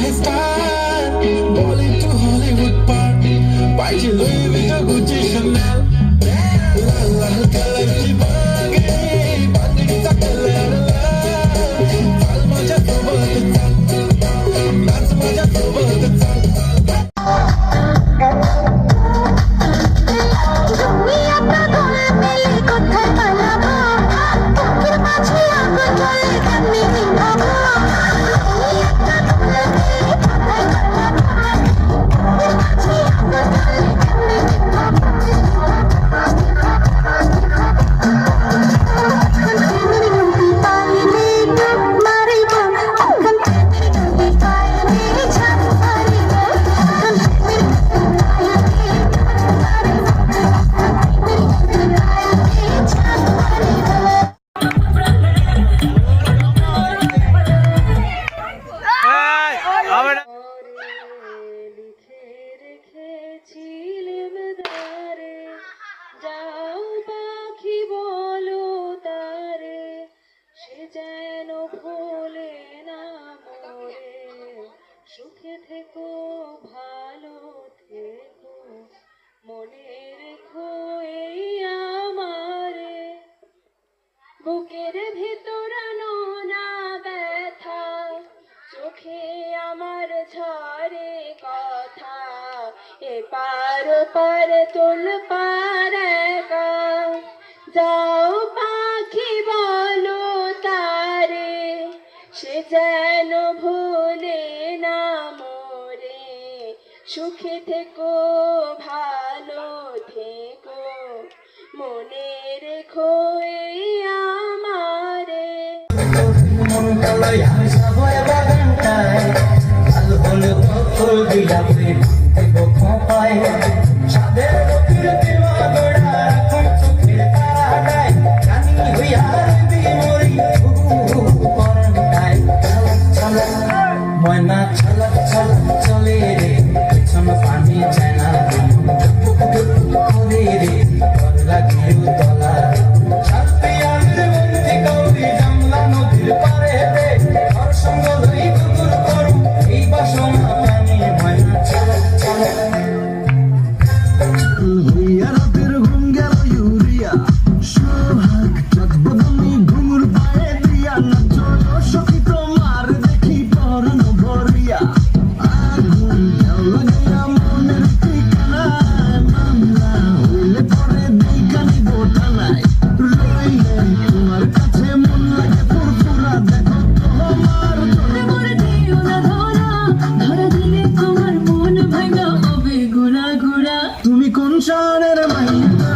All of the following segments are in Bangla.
his style. Balling to Hollywood part. पाहिजे Louis Vuitton Gucci Chanel. लाल लाल कलरची बागे, बांगडीचा कलर लाल. चाल माझ्या सोबत चाल, नाच माझ्या सोबत चाल. সুখে থেকো ভালো থেকো মনে রেখো এই আমারে বুকের ভিতর নোনা ব্যথা চোখে আমার ঝরে কথা এপার ওপার তোল পার একা যাও পাখি বলো তারে সে যেন ভুলে না মোরে সুখে থেকো ভালো থেকো মনে রেখো এই আমারে মন কালাই হাসাবয় বাগানটায় ভালো হলো ফুল বিলাপে দেব খোপায় সাদের গতির দিবা গোড়া রাখুন চোখের তারাটায় রানী হইয়া রবি মরি পরানটায় ছলক ছলক ময়না ছলক ছলক চলে রে পেছন পানি যায় না করে রে ঘর লাগিও তলা শান্তি আনলে বন্দি গৌরী জামলা নদীর পারে রে ঘর সঙ্গ লই দুদুর করু এই বাসনা প্রাণী ময়না ছলক ছলক হইয়া রাতের ঘুম গেল ইউরিয়া সোহাগ চকবদনি ঘুঙুর পায়ে দিয়া নাচ সখী তোমার দেখি পরানো ভরিয়া আগুন লাগাইয়া মনের ঠিকানায় মামলা হইলে পরে দিগানি বোটানায় রইলে তোমার কাছে মন লাগে ফুরফুরা দেখো তোমার মরে দিও না ধরা ধরা দিলে তোমার মন ভাঙা হবে গুড়া গুড়া তুমি কোন শহরের মাইয়া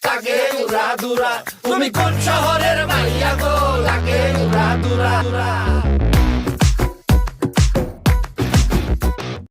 লাগে ঘুরা ঘুরা তুমি কোন শহরের মাইয়া গো লাগে উড়া দুরা